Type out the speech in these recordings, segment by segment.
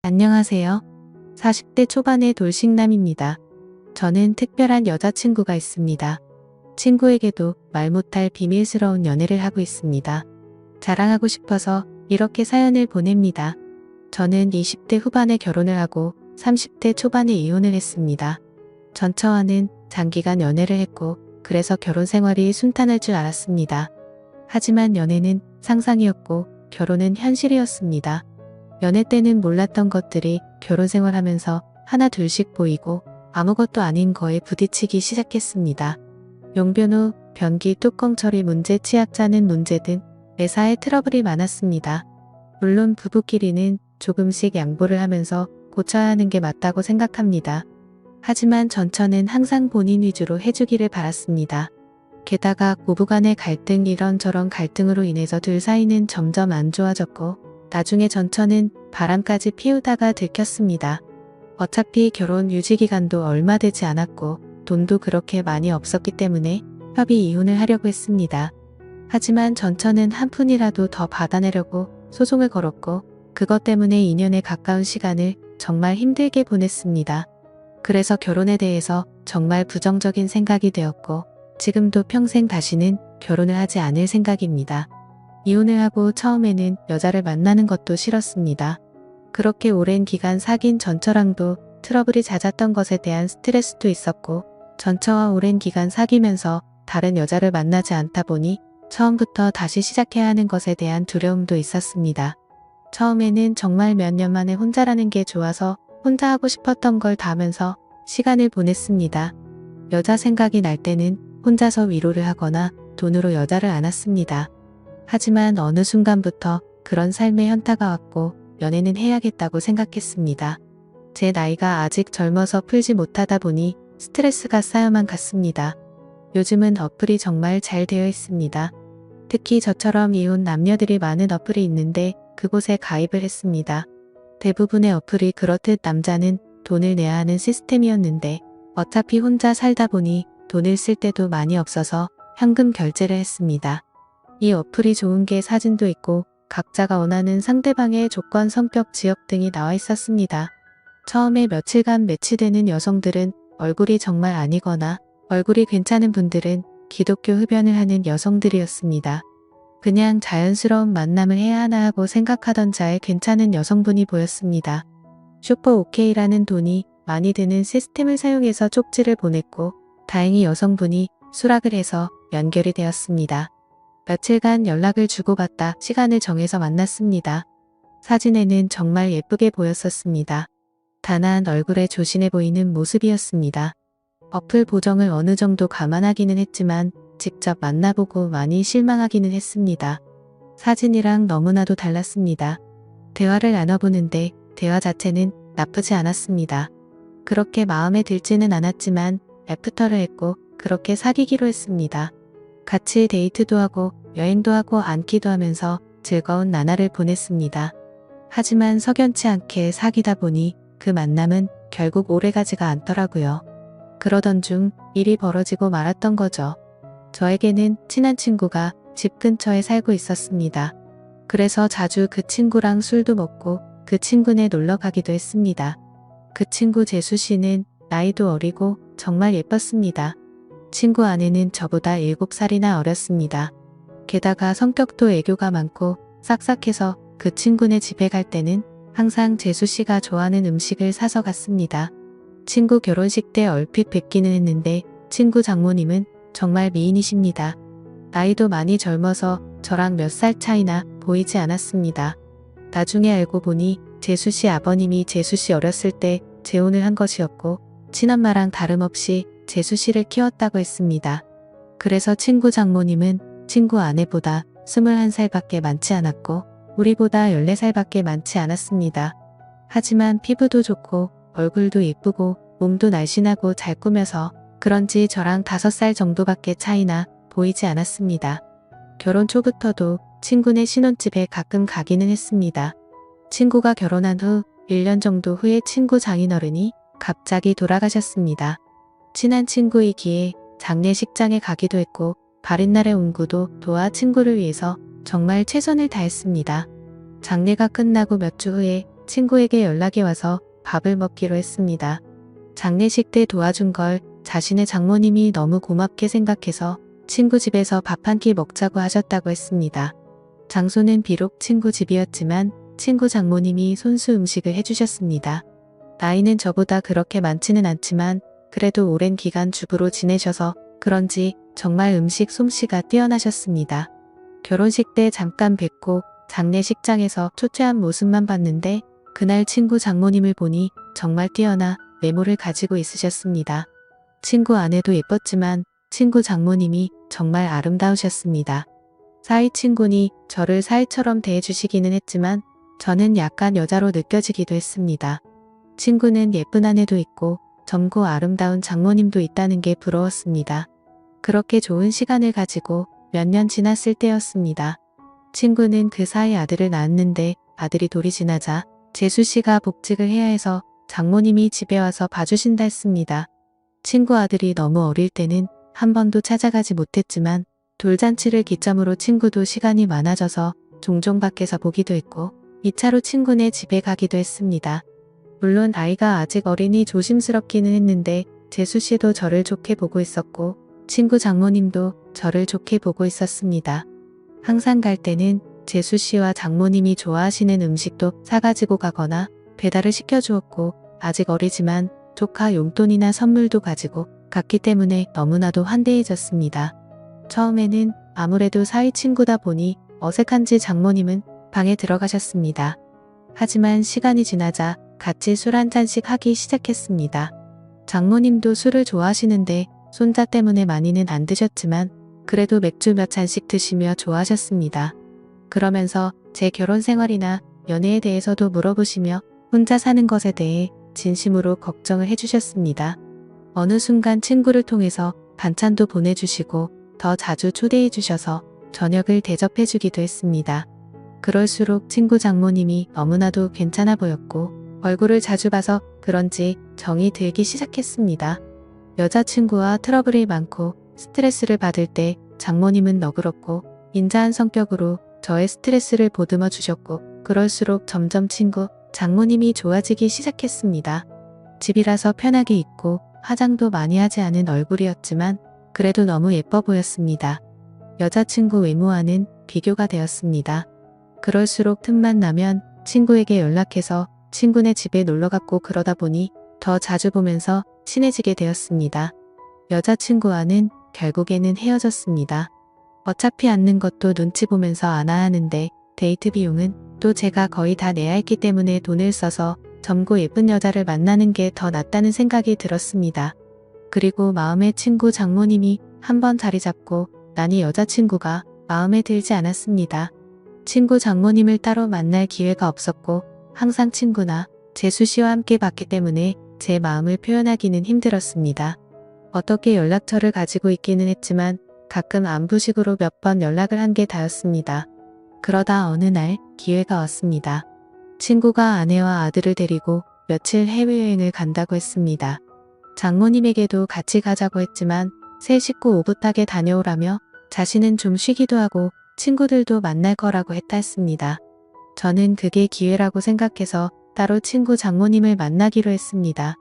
안녕하세요. 40대 초반의 돌싱남입니다. 저는 특별한 여자친구가 있습니다. 친구에게도 말 못할 비밀스러운 연애를 하고 있습니다. 자랑하고 싶어서 이렇게 사연을 보냅니다. 저는 20대 후반에 결혼을 하고 30대 초반에 이혼을 했습니다. 전처와는 장기간 연애를 했고 그래서 결혼 생활이 순탄할 줄 알았습니다. 하지만 연애는 상상이었고 결혼은 현실이었습니다. 연애 때는 몰랐던 것들이 결혼 생활하면서 하나 둘씩 보이고 아무것도 아닌 거에 부딪히기 시작했습니다. 용변 후 변기 뚜껑 처리 문제, 치약 짜는 문제 등 매사에 트러블이 많았습니다. 물론 부부끼리는 조금씩 양보를 하면서 고쳐야 하는 게 맞다고 생각합니다. 하지만 전처는 항상 본인 위주로 해주기를 바랐습니다. 게다가 부부간의 갈등, 이런저런 갈등으로 인해서 둘 사이는 점점 안 좋아졌고 나중에 전처는 바람까지 피우다가 들켰습니다. 어차피 결혼 유지기간도 얼마 되지 않았고 돈도 그렇게 많이 없었기 때문에 협의 이혼을 하려고 했습니다. 하지만 전처는 한 푼이라도 더 받아내려고 소송을 걸었고 그것 때문에 2년에 가까운 시간을 정말 힘들게 보냈습니다. 그래서 결혼에 대해서 정말 부정적인 생각이 되었고 지금도 평생 다시는 결혼을 하지 않을 생각입니다. 이혼을 하고 처음에는 여자를 만나는 것도 싫었습니다. 그렇게 오랜 기간 사귄 전처랑도 트러블이 잦았던 것에 대한 스트레스도 있었고 전처와 오랜 기간 사귀면서 다른 여자를 만나지 않다 보니 처음부터 다시 시작해야 하는 것에 대한 두려움도 있었습니다. 처음에는 정말 몇 년 만에 혼자라는 게 좋아서 혼자 하고 싶었던 걸 다 하면서 시간을 보냈습니다. 여자 생각이 날 때는 혼자서 위로를 하거나 돈으로 여자를 안았습니다. 하지만 어느 순간부터 그런 삶의 현타가 왔고 연애는 해야겠다고 생각했습니다. 제 나이가 아직 젊어서 풀지 못하다 보니 스트레스가 쌓여만 갔습니다. 요즘은 어플이 정말 잘 되어 있습니다. 특히 저처럼 이혼 남녀들이 많은 어플이 있는데 그곳에 가입을 했습니다. 대부분의 어플이 그렇듯 남자는 돈을 내야 하는 시스템이었는데 어차피 혼자 살다 보니 돈을 쓸 때도 많이 없어서 현금 결제를 했습니다. 이 어플이 좋은 게 사진도 있고 각자가 원하는 상대방의 조건, 성격, 지역 등이 나와 있었습니다. 처음에 며칠간 매치되는 여성들은 얼굴이 정말 아니거나 얼굴이 괜찮은 분들은 기독교 흡연을 하는 여성들이었습니다. 그냥 자연스러운 만남을 해야 하나 하고 생각하던 자에 괜찮은 여성분이 보였습니다. 슈퍼 오케이라는 돈이 많이 드는 시스템을 사용해서 쪽지를 보냈고 다행히 여성분이 수락을 해서 연결이 되었습니다. 며칠간 연락을 주고받다 시간을 정해서 만났습니다. 사진에는 정말 예쁘게 보였었습니다. 단아한 얼굴에 조신해 보이는 모습이었습니다. 어플 보정을 어느 정도 감안하기는 했지만 직접 만나보고 많이 실망하기는 했습니다. 사진이랑 너무나도 달랐습니다. 대화를 나눠보는데 대화 자체는 나쁘지 않았습니다. 그렇게 마음에 들지는 않았지만 애프터를 했고 그렇게 사귀기로 했습니다. 같이 데이트도 하고 여행도 하고 앉기도 하면서 즐거운 나날을 보냈습니다. 하지만 석연치 않게 사귀다 보니 그 만남은 결국 오래가지가 않더라고요. 그러던 중 일이 벌어지고 말았던 거죠. 저에게는 친한 친구가 집 근처에 살고 있었습니다. 그래서 자주 그 친구랑 술도 먹고 그 친구네 놀러 가기도 했습니다. 그 친구 재수 씨는 나이도 어리고 정말 예뻤습니다. 친구 아내는 저보다 7살이나 어렸습니다. 게다가 성격도 애교가 많고 싹싹해서 그 친구네 집에 갈 때는 항상 재수 씨가 좋아하는 음식을 사서 갔습니다. 친구 결혼식 때 얼핏 뵙기는 했는데 친구 장모님은 정말 미인이십니다. 나이도 많이 젊어서 저랑 몇 살 차이나 보이지 않았습니다. 나중에 알고 보니 재수 씨 아버님이 재수 씨 어렸을 때 재혼을 한 것이었고 친엄마랑 다름없이 재수 씨를 키웠다고 했습니다. 그래서 친구 장모님은 친구 아내보다 21살밖에 많지 않았고 우리보다 14살밖에 많지 않았습니다. 하지만 피부도 좋고 얼굴도 예쁘고 몸도 날씬하고 잘 꾸며서 그런지 저랑 5살 정도밖에 차이나 보이지 않았습니다. 결혼 초부터도 친구네 신혼집에 가끔 가기는 했습니다. 친구가 결혼한 후 1년 정도 후에 친구 장인어른이 갑자기 돌아가셨습니다. 친한 친구이기에 장례식장에 가기도 했고 바른 날의 운구도 도와 친구를 위해서 정말 최선을 다했습니다. 장례가 끝나고 몇 주 후에 친구에게 연락이 와서 밥을 먹기로 했습니다. 장례식 때 도와준 걸 자신의 장모님이 너무 고맙게 생각해서 친구 집에서 밥 한 끼 먹자고 하셨다고 했습니다. 장소는 비록 친구 집이었지만 친구 장모님이 손수 음식을 해주셨습니다. 나이는 저보다 그렇게 많지는 않지만 그래도 오랜 기간 주부로 지내셔서 그런지 정말 음식 솜씨가 뛰어나셨습니다. 결혼식 때 잠깐 뵙고 장례식장에서 초췌한 모습만 봤는데 그날 친구 장모님을 보니 정말 뛰어나 외모를 가지고 있으셨습니다. 친구 아내도 예뻤지만 친구 장모님이 정말 아름다우셨습니다. 사위 친구니 저를 사위처럼 대해주시기는 했지만 저는 약간 여자로 느껴지기도 했습니다. 친구는 예쁜 아내도 있고 젊고 아름다운 장모님도 있다는 게 부러웠습니다. 그렇게 좋은 시간을 가지고 몇 년 지났을 때였습니다. 친구는 그 사이 아들을 낳았는데 아들이 돌이 지나자 재수 씨가 복직을 해야 해서 장모님이 집에 와서 봐주신다 했습니다. 친구 아들이 너무 어릴 때는 한 번도 찾아가지 못했지만 돌잔치를 기점으로 친구도 시간이 많아져서 종종 밖에서 보기도 했고 2차로 친구네 집에 가기도 했습니다. 물론 아이가 아직 어리니 조심스럽기는 했는데 재수 씨도 저를 좋게 보고 있었고 친구 장모님도 저를 좋게 보고 있었습니다. 항상 갈 때는 재수 씨와 장모님이 좋아하시는 음식도 사가지고 가거나 배달을 시켜주었고 아직 어리지만 조카 용돈이나 선물도 가지고 갔기 때문에 너무나도 환대해졌습니다. 처음에는 아무래도 사위 친구다 보니 어색한지 장모님은 방에 들어가셨습니다. 하지만 시간이 지나자 같이 술 한 잔씩 하기 시작했습니다. 장모님도 술을 좋아하시는데 손자 때문에 많이는 안 드셨지만 그래도 맥주 몇 잔씩 드시며 좋아하셨습니다. 그러면서 제 결혼 생활이나 연애에 대해서도 물어보시며 혼자 사는 것에 대해 진심으로 걱정을 해주셨습니다. 어느 순간 친구를 통해서 반찬도 보내주시고 더 자주 초대해 주셔서 저녁을 대접해 주기도 했습니다. 그럴수록 친구 장모님이 너무나도 괜찮아 보였고 얼굴을 자주 봐서 그런지 정이 들기 시작했습니다. 여자친구와 트러블이 많고 스트레스를 받을 때 장모님은 너그럽고 인자한 성격으로 저의 스트레스를 보듬어 주셨고 그럴수록 점점 친구 장모님이 좋아지기 시작했습니다. 집이라서 편하게 있고 화장도 많이 하지 않은 얼굴이었지만 그래도 너무 예뻐 보였습니다. 여자친구 외모와는 비교가 되었습니다. 그럴수록 틈만 나면 친구에게 연락해서 친구네 집에 놀러갔고 그러다 보니 더 자주 보면서 친해지게 되었습니다. 여자친구와는 결국에는 헤어졌습니다. 어차피 앉는 것도 눈치 보면서 안아야 하는데 데이트 비용은 또 제가 거의 다 내야 했기 때문에 돈을 써서 젊고 예쁜 여자를 만나는 게 더 낫다는 생각이 들었습니다. 그리고 마음의 친구 장모님이 한번 자리 잡고 나니 여자친구가 마음에 들지 않았습니다. 친구 장모님을 따로 만날 기회가 없었고 항상 친구나 재수 씨와 함께 봤기 때문에 제 마음을 표현하기는 힘들었습니다. 어떻게 연락처를 가지고 있기는 했지만 가끔 안부식으로 몇 번 연락을 한 게 다였습니다. 그러다 어느 날 기회가 왔습니다. 친구가 아내와 아들을 데리고 며칠 해외여행을 간다고 했습니다. 장모님에게도 같이 가자고 했지만 새 식구 오붓하게 다녀오라며 자신은 좀 쉬기도 하고 친구들도 만날 거라고 했다 했습니다. 저는 그게 기회라고 생각해서 따로 친구 장모님을 만나기로 했습니다.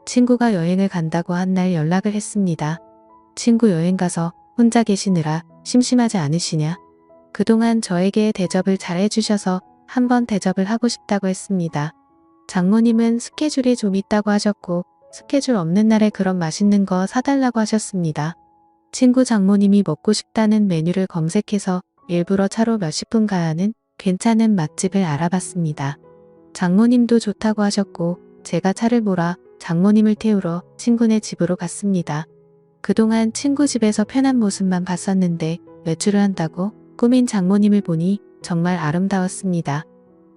친구가 여행을 간다고 한 날 연락을 했습니다. 친구 여행 가서 혼자 계시느라 심심하지 않으시냐? 그동안 저에게 대접을 잘 해주셔서 한번 대접을 하고 싶다고 했습니다. 장모님은 스케줄이 좀 있다고 하셨고 스케줄 없는 날에 그런 맛있는 거 사달라고 하셨습니다. 친구 장모님이 먹고 싶다는 메뉴를 검색해서 일부러 차로 몇십 분 가야 하는 괜찮은 맛집을 알아봤습니다. 장모님도 좋다고 하셨고 제가 차를 몰아 장모님을 태우러 친구네 집으로 갔습니다. 그동안 친구 집에서 편한 모습만 봤었는데 외출을 한다고 꾸민 장모님을 보니 정말 아름다웠습니다.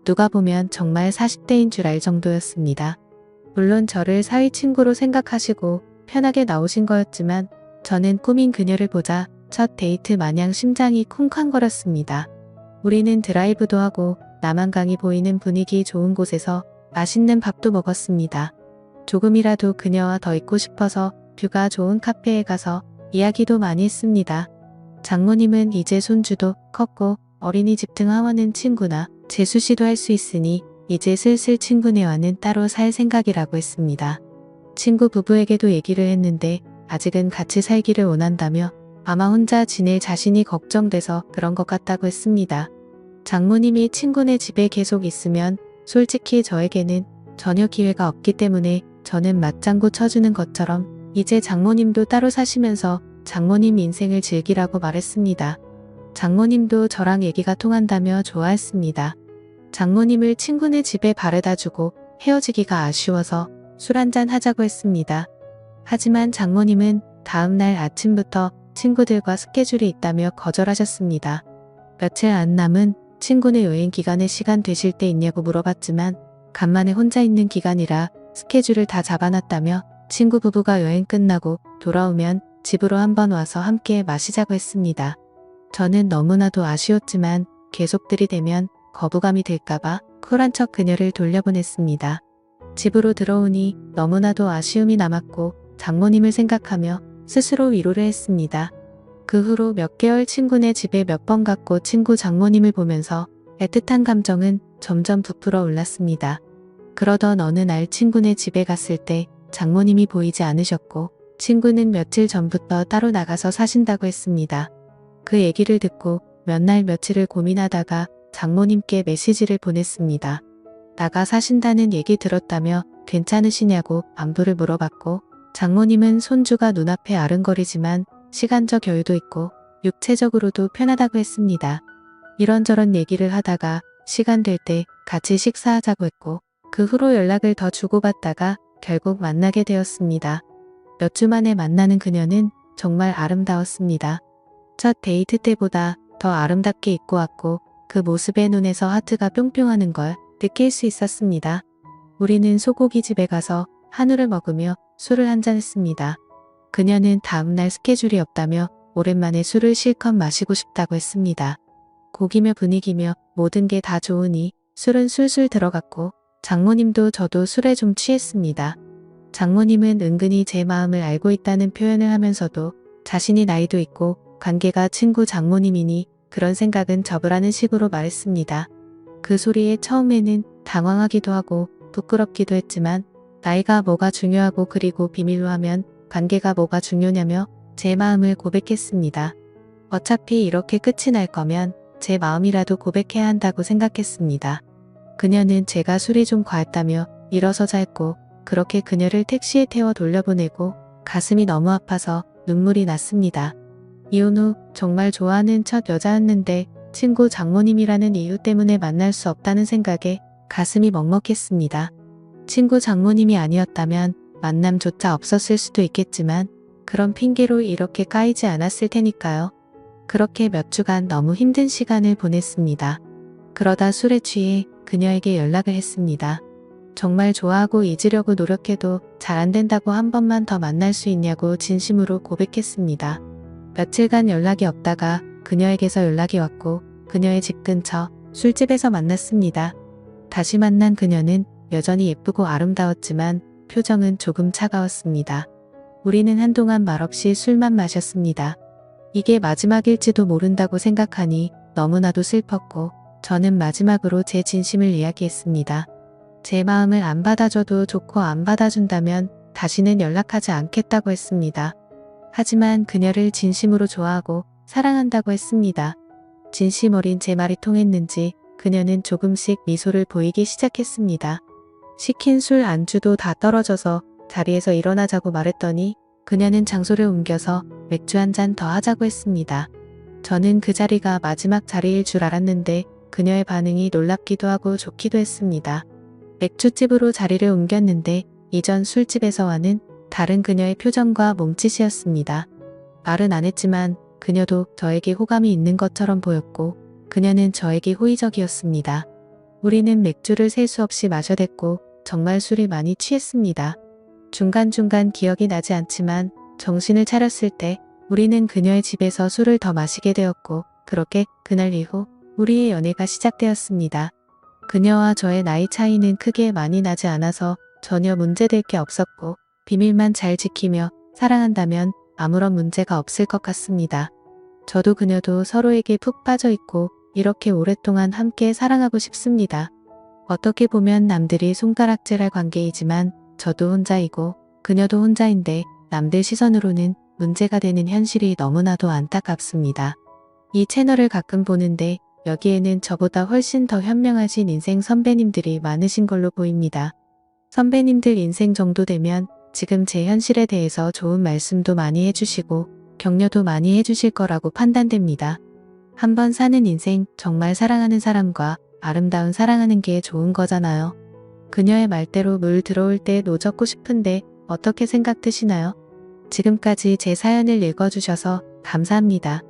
누가 보면 정말 40대인 줄 알 정도였습니다. 물론 저를 사위 친구로 생각하시고 편하게 나오신 거였지만 저는 꾸민 그녀를 보자 첫 데이트 마냥 심장이 쿵쾅거렸습니다. 우리는 드라이브도 하고 남한강이 보이는 분위기 좋은 곳에서 맛있는 밥도 먹었습니다. 조금이라도 그녀와 더 있고 싶어서 뷰가 좋은 카페에 가서 이야기도 많이 했습니다. 장모님은 이제 손주도 컸고 어린이집 등 하원은 친구나 재수씨도 할 수 있으니 이제 슬슬 친구네와는 따로 살 생각이라고 했습니다. 친구 부부에게도 얘기를 했는데 아직은 같이 살기를 원한다며 아마 혼자 지낼 자신이 걱정돼서 그런 것 같다고 했습니다. 장모님이 친구네 집에 계속 있으면 솔직히 저에게는 전혀 기회가 없기 때문에 저는 맞장구 쳐주는 것처럼 이제 장모님도 따로 사시면서 장모님 인생을 즐기라고 말했습니다. 장모님도 저랑 얘기가 통한다며 좋아했습니다. 장모님을 친구네 집에 바래다 주고 헤어지기가 아쉬워서 술 한잔 하자고 했습니다. 하지만 장모님은 다음날 아침부터 친구들과 스케줄이 있다며 거절하셨습니다. 며칠 안 남은 친구네 여행 기간에 시간 되실 때 있냐고 물어봤지만 간만에 혼자 있는 기간이라 스케줄을 다 잡아놨다며 친구 부부가 여행 끝나고 돌아오면 집으로 한번 와서 함께 마시자고 했습니다. 저는 너무나도 아쉬웠지만 계속 들이대면 거부감이 들까봐 쿨한 척 그녀를 돌려보냈습니다. 집으로 들어오니 너무나도 아쉬움이 남았고 장모님을 생각하며 스스로 위로를 했습니다. 그 후로 몇 개월 친구네 집에 몇 번 갔고 친구 장모님을 보면서 애틋한 감정은 점점 부풀어 올랐습니다. 그러던 어느 날 친구네 집에 갔을 때 장모님이 보이지 않으셨고 친구는 며칠 전부터 따로 나가서 사신다고 했습니다. 그 얘기를 듣고 몇 날 며칠을 고민하다가 장모님께 메시지를 보냈습니다. 나가 사신다는 얘기 들었다며 괜찮으시냐고 안부를 물어봤고 장모님은 손주가 눈앞에 아른거리지만 시간적 여유도 있고 육체적으로도 편하다고 했습니다. 이런저런 얘기를 하다가 시간 될 때 같이 식사하자고 했고 그 후로 연락을 더 주고받다가 결국 만나게 되었습니다. 몇 주 만에 만나는 그녀는 정말 아름다웠습니다. 첫 데이트 때보다 더 아름답게 입고 왔고 그 모습에 눈에서 하트가 뿅뿅하는 걸 느낄 수 있었습니다. 우리는 소고기 집에 가서 한우를 먹으며 술을 한잔했습니다. 그녀는 다음날 스케줄이 없다며 오랜만에 술을 실컷 마시고 싶다고 했습니다. 고기며 분위기며 모든 게 다 좋으니 술은 술술 들어갔고 장모님도 저도 술에 좀 취했습니다. 장모님은 은근히 제 마음을 알고 있다는 표현을 하면서도 자신이 나이도 있고 관계가 친구 장모님이니 그런 생각은 접으라는 식으로 말했습니다. 그 소리에 처음에는 당황하기도 하고 부끄럽기도 했지만 나이가 뭐가 중요하고 그리고 비밀로 하면 관계가 뭐가 중요냐며 제 마음을 고백했습니다. 어차피 이렇게 끝이 날 거면 제 마음이라도 고백해야 한다고 생각했습니다. 그녀는 제가 술이 좀 과했다며 일어서자 했고 그렇게 그녀를 택시에 태워 돌려보내고 가슴이 너무 아파서 눈물이 났습니다. 이혼 후 정말 좋아하는 첫 여자였는데 친구 장모님이라는 이유 때문에 만날 수 없다는 생각에 가슴이 먹먹했습니다. 친구 장모님이 아니었다면 만남조차 없었을 수도 있겠지만 그런 핑계로 이렇게 까이지 않았을 테니까요. 그렇게 몇 주간 너무 힘든 시간을 보냈습니다. 그러다 술에 취해 그녀에게 연락을 했습니다. 정말 좋아하고 잊으려고 노력해도 잘 안 된다고 한 번만 더 만날 수 있냐고 진심으로 고백했습니다. 며칠간 연락이 없다가 그녀에게서 연락이 왔고 그녀의 집 근처 술집에서 만났습니다. 다시 만난 그녀는 여전히 예쁘고 아름다웠지만 표정은 조금 차가웠습니다. 우리는 한동안 말없이 술만 마셨습니다. 이게 마지막일지도 모른다고 생각하니 너무나도 슬펐고 저는 마지막으로 제 진심을 이야기했습니다. 제 마음을 안 받아줘도 좋고 안 받아준다면 다시는 연락하지 않겠다고 했습니다. 하지만 그녀를 진심으로 좋아하고 사랑한다고 했습니다. 진심 어린 제 말이 통했는지 그녀는 조금씩 미소를 보이기 시작했습니다. 시킨 술 안주도 다 떨어져서 자리에서 일어나자고 말했더니 그녀는 장소를 옮겨서 맥주 한 잔 더 하자고 했습니다. 저는 그 자리가 마지막 자리일 줄 알았는데 그녀의 반응이 놀랍기도 하고 좋기도 했습니다. 맥주집으로 자리를 옮겼는데 이전 술집에서와는 다른 그녀의 표정과 몸짓이었습니다. 말은 안 했지만 그녀도 저에게 호감이 있는 것처럼 보였고 그녀는 저에게 호의적이었습니다. 우리는 맥주를 셀 수 없이 마셔댔고 정말 술이 많이 취했습니다. 중간중간 기억이 나지 않지만 정신을 차렸을 때 우리는 그녀의 집에서 술을 더 마시게 되었고 그렇게 그날 이후 우리의 연애가 시작되었습니다. 그녀와 저의 나이 차이는 크게 많이 나지 않아서 전혀 문제될 게 없었고 비밀만 잘 지키며 사랑한다면 아무런 문제가 없을 것 같습니다. 저도 그녀도 서로에게 푹 빠져 있고 이렇게 오랫동안 함께 사랑하고 싶습니다. 어떻게 보면 남들이 손가락질할 관계이지만 저도 혼자이고 그녀도 혼자인데 남들 시선으로는 문제가 되는 현실이 너무나도 안타깝습니다. 이 채널을 가끔 보는데 여기에는 저보다 훨씬 더 현명하신 인생 선배님들이 많으신 걸로 보입니다. 선배님들 인생 정도 되면 지금 제 현실에 대해서 좋은 말씀도 많이 해주시고 격려도 많이 해주실 거라고 판단됩니다. 한번 사는 인생 정말 사랑하는 사람과 아름다운 사랑하는 게 좋은 거잖아요. 그녀의 말대로 물 들어올 때 노젓고 싶은데 어떻게 생각 드시나요? 지금까지 제 사연을 읽어주셔서 감사합니다.